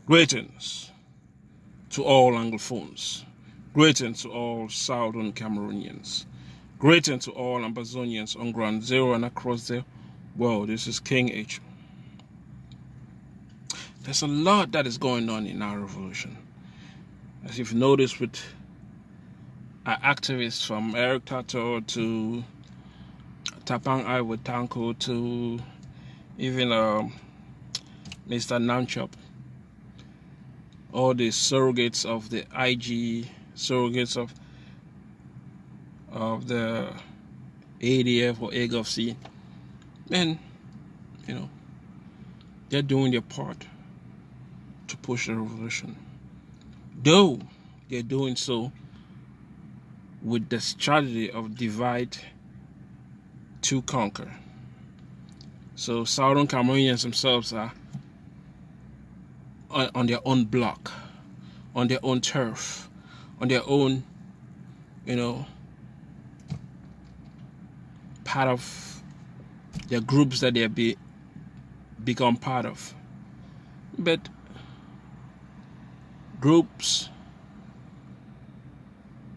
Greetings to all Anglophones. Greetings to all Southern Cameroonians. Greetings to all Ambazonians on ground zero and across the world. This is King H. There's a lot that is going on in our revolution. As you've noticed with our activists from Eric Tato to Tapang Iwo Tanko to even Mr. Namchop. All the surrogates of the IG, surrogates of the ADF or Agovc, and they're doing their part to push the revolution. Though they're doing so with the strategy of divide to conquer. So Southern Cameroonians themselves are on their own block, on their own turf, on their own, part of their groups that they become part of. But groups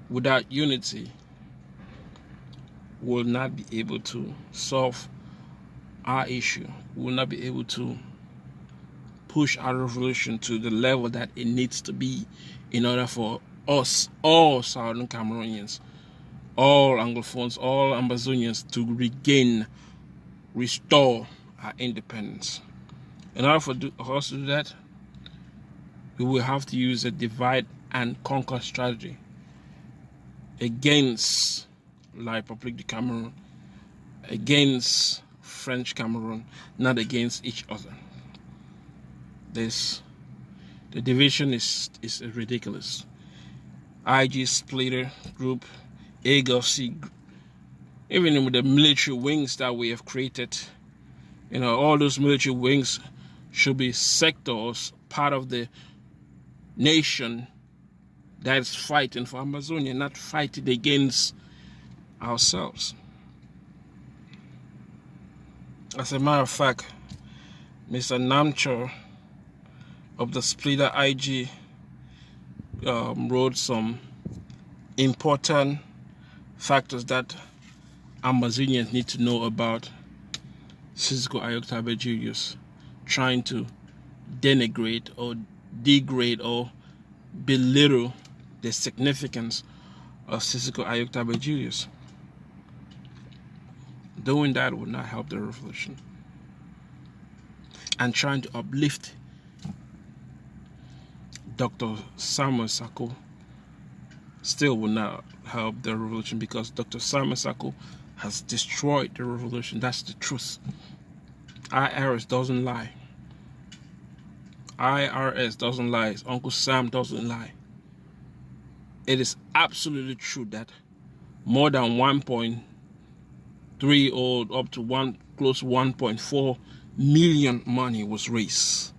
without unity will not be able to solve our issue, will not be able to push our revolution to the level that it needs to be in order for us, all Southern Cameroonians, all Anglophones, all Ambazonians to restore our independence. In order for us to do that, we will have to use a divide and conquer strategy against La République du Cameroon, against French Cameroon, not against each other. The division is ridiculous. IG Splinter group, Agovc, even with the military wings that we have created, all those military wings should be sectors, part of the nation that is fighting for Amazonia, not fighting against ourselves. As a matter of fact, Mr. Namcho of the Splitter IG wrote some important factors that Amazonians need to know about Sisqo Ayoktabe Julius trying to denigrate or degrade or belittle the significance of Sisqo Ayoktabe Julius. Doing that would not help the revolution. And trying to uplift Dr. Samuel Sako still will not help the revolution, because Dr. Samuel Sako has destroyed the revolution. That's the truth. IRS doesn't lie. IRS doesn't lie. Uncle Sam doesn't lie. It is absolutely true that more than 1.3 or up to close to 1.4 million money was raised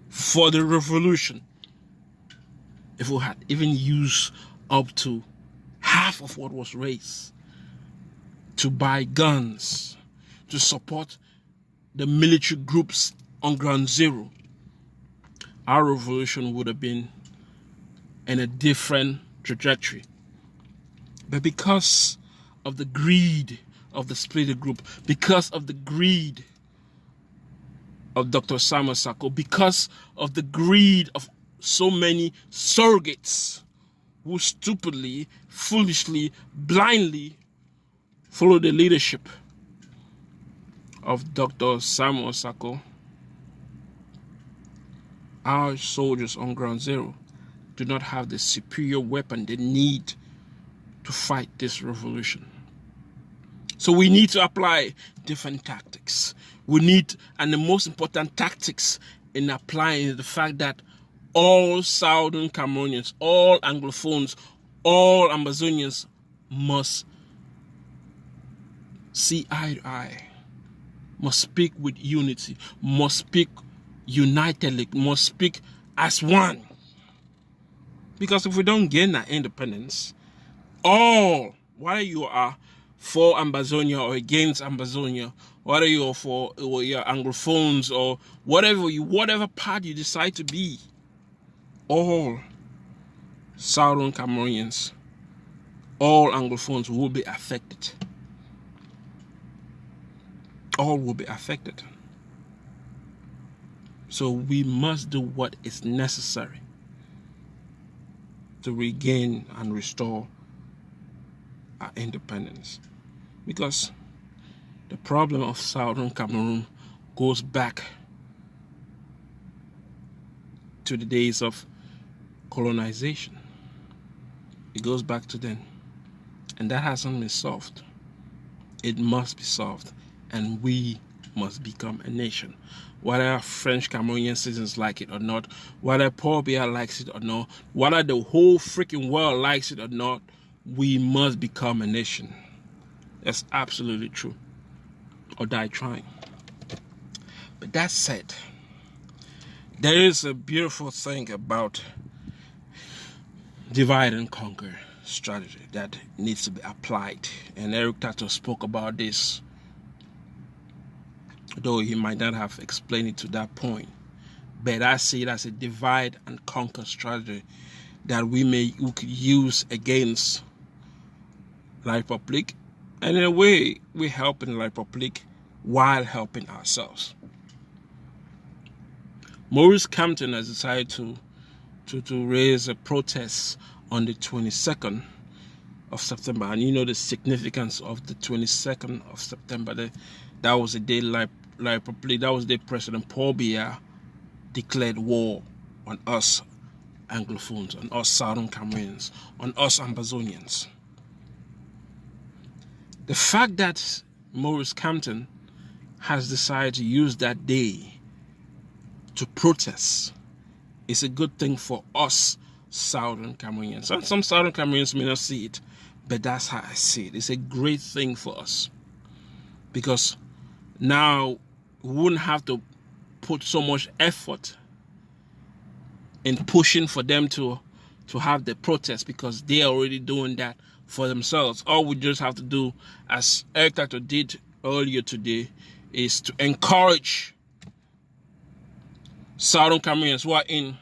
for the revolution. If we had even used up to half of what was raised to buy guns, to support the military groups on ground zero, our revolution would have been in a different trajectory. But because of the greed of the Splitter group, because of the greed of Dr. Samuel Sako, because of the greed of so many surrogates who stupidly, foolishly, blindly follow the leadership of Dr. Samuel Sako, our soldiers on ground zero do not have the superior weapon they need to fight this revolution. So we need to apply different tactics. And the most important tactics in applying is the fact that all Southern Cameroonians, all Anglophones, all Ambazonians must see eye to eye, must speak with unity, must speak unitedly, must speak as one. Because if we don't gain that independence, whether you are for Ambazonia or against Ambazonia, whether you're for your Anglophones or whatever part you decide to be, all Southern Cameroonians, all Anglophones will be affected. All will be affected. So we must do what is necessary to regain and restore our independence. Because the problem of Southern Cameroon goes back to the days of colonization. It goes back to then. And that hasn't been solved. It must be solved. And we must become a nation. Whether French Cameroonian citizens like it or not, whether Paul Biya likes it or not, whether the whole freaking world likes it or not, we must become a nation. That's absolutely true. Or die trying. But that said, there is a beautiful thing about divide and conquer strategy that needs to be applied. And Eric Tato spoke about this, though he might not have explained it to that point. But I see it as a divide and conquer strategy that we could use against La République. And in a way, we're helping La République while helping ourselves. Maurice Kamto has decided to raise a protest on the 22nd of September. And you know the significance of the 22nd of September. That was the day La République, that was the day President Paul Biya declared war on us Anglophones, on us Southern Cameroonians, on us Ambazonians. The fact that Maurice Kamto has decided to use that day to protest is a good thing for us Southern Cameroonians. And some Southern Cameroonians may not see it, but that's how I see it. It's a great thing for us, because now we wouldn't have to put so much effort in pushing for them to have the protest, because they are already doing that for themselves. All we just have to do, as Eric Tato did earlier today, is to encourage Southern Cameroonians who are in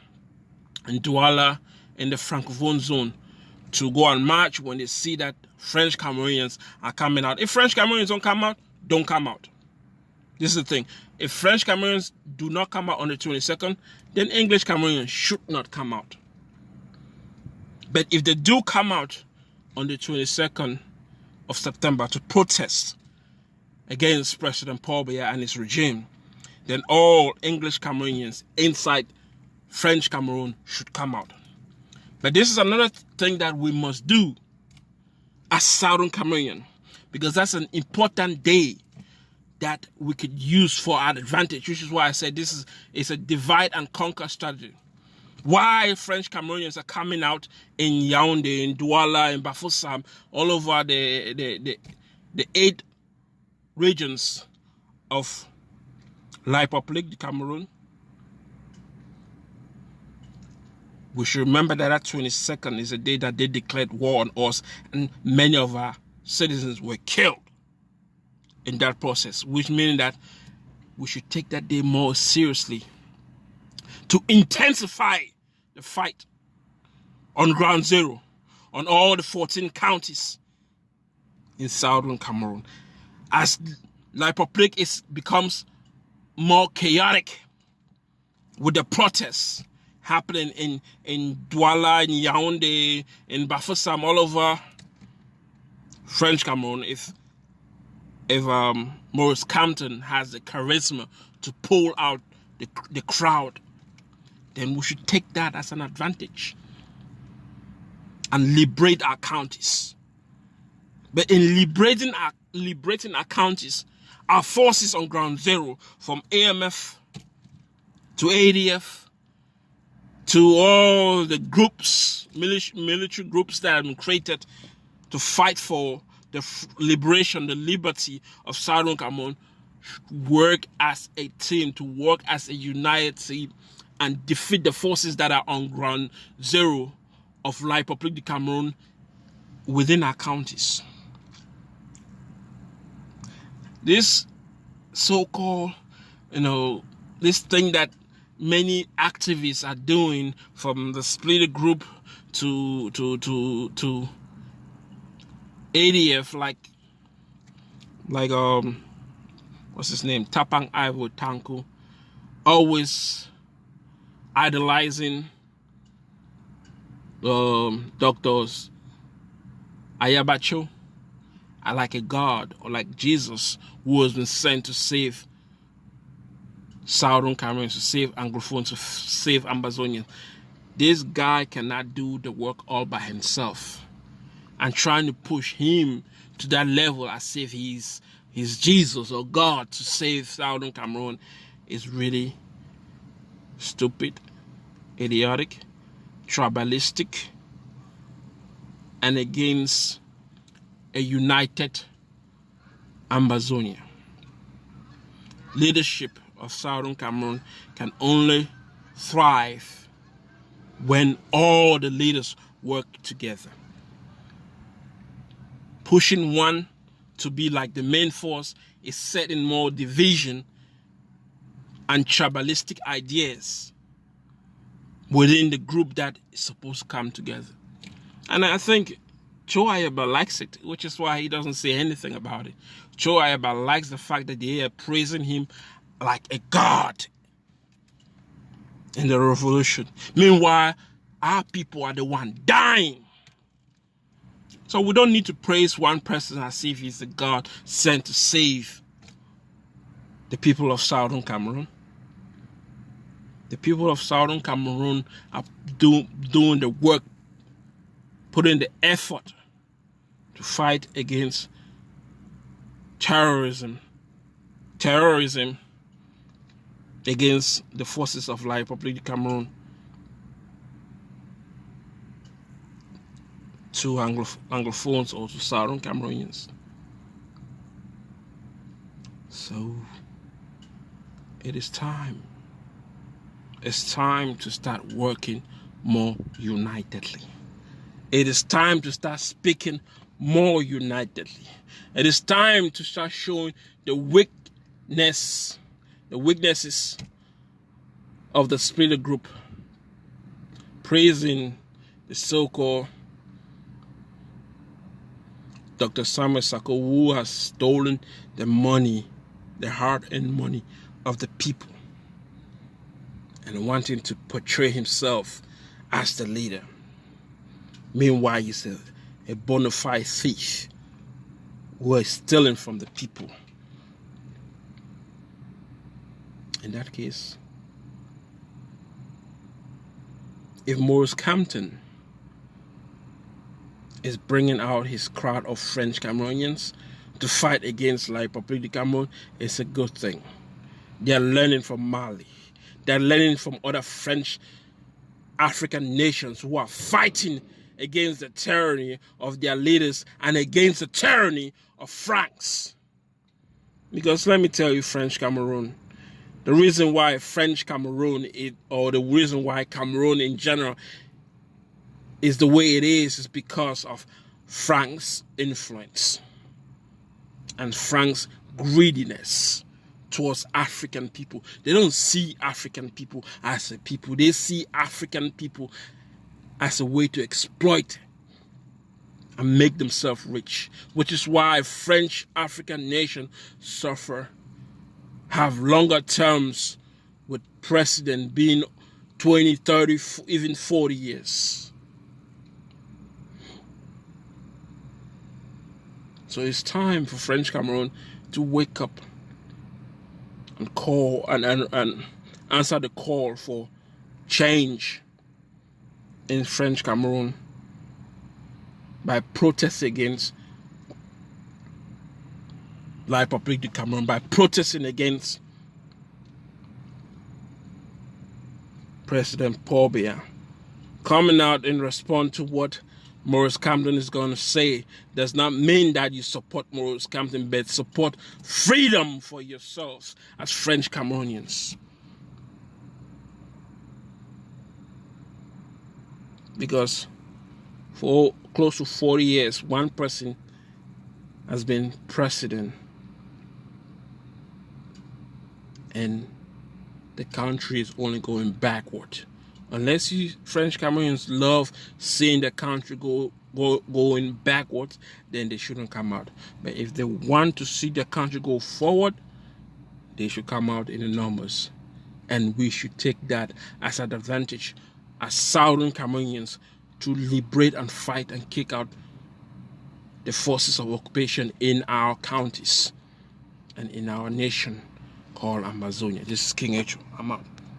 Douala, in the Francophone zone, to go and march when they see that French Cameroonians are coming out. If French Cameroonians don't come out. This is the thing. If French Cameroonians do not come out on the 22nd, then English Cameroonians should not come out. But if they do come out on the 22nd of September to protest against President Paul Biya and his regime, then all English Cameroonians inside French Cameroon should come out. But this is another thing that we must do as Southern Cameroonian, because that's an important day that we could use for our advantage, which is why I said it's a divide and conquer strategy. Why French Cameroonians are coming out in Yaoundé, in Douala, in Bafoussam, all over the 8 regions of La République du Cameroon. We should remember that that 22nd is a day that they declared war on us, and many of our citizens were killed in that process, which means that we should take that day more seriously to intensify the fight on ground zero, on all the 14 counties in Southern Cameroon. As La République becomes more chaotic with the protests happening in Douala, in Yaoundé, in Bafoussam, all over French Cameroon, if Maurice Kamto has the charisma to pull out the crowd, then we should take that as an advantage and liberate our counties. But in liberating our counties, our forces on ground zero, from AMF to ADF to all the groups, military groups that have been created to fight for the liberation, the liberty of Southern Cameroon, work as a team, to work as a united team and defeat the forces that are on ground zero of La République du Cameroon within our counties. This so-called, this thing that many activists are doing, from the Splinter group to ADF, like what's his name, Tapang Ivo Tanku, always idolizing doctors Ayabacho, are like a god, or like Jesus, who has been sent to save Southern Cameroons, to save Anglophones, to save Ambazonians. This guy cannot do the work all by himself. And trying to push him to that level as if he's Jesus or God to save Southern Cameroon is really stupid, idiotic, tribalistic, and against a united Ambazonia. Leadership of Southern Cameroon can only thrive when all the leaders work together. Pushing one to be like the main force is setting more division and tribalistic ideas within the group that is supposed to come together. And I think Joe Ayaba likes it, which is why he doesn't say anything about it. Joe Ayaba likes the fact that they are praising him like a god in the revolution. Meanwhile, our people are the one dying. So we don't need to praise one person as if he's the God sent to save the people of Southern Cameroon. The people of Southern Cameroon are doing the work, putting the effort to fight against terrorism against the forces of La Republic of Cameroon, to Anglophones or to Southern Cameroonians. So it is time. It's time to start working more unitedly. It is time to start speaking more unitedly. It is time to start showing the weaknesses of the Splinter group, praising the so-called Dr. Samuel Sako, who has stolen the money, the hard-earned money of the people, and wanting to portray himself as the leader. Meanwhile, he's a bona fide thief who is stealing from the people. In that case, if Maurice Campton is bringing out his crowd of French Cameroonians to fight against La Republique du Cameroon, it's a good thing. They're learning from Mali. They're learning from other French African nations who are fighting against the tyranny of their leaders and against the tyranny of France. Because let me tell you, French Cameroon, the reason why French Cameroon or the reason why Cameroon in general is the way it is because of France's influence and France's greediness towards African people. They don't see African people as a people. They see African people as a way to exploit and make themselves rich, which is why French African nations have longer terms with president being 20, 30, even 40 years. So it's time for French Cameroon to wake up and call and answer the call for change in French Cameroon by protesting against La Republique du Cameroon, by protesting against President Paul Biya. Coming out in response to what Maurice Campton is going to say does not mean that you support Maurice Campton, but support freedom for yourselves as French Cameroonians. Because for close to 40 years, one person has been president, and the country is only going backward. Unless you French Cameroonians love seeing the country going backwards, then they shouldn't come out. But if they want to see the country go forward, they should come out in the numbers. And we should take that as an advantage as Southern Cameroonians to liberate and fight and kick out the forces of occupation in our counties and in our nation called Amazonia. This is King Echo. I'm out.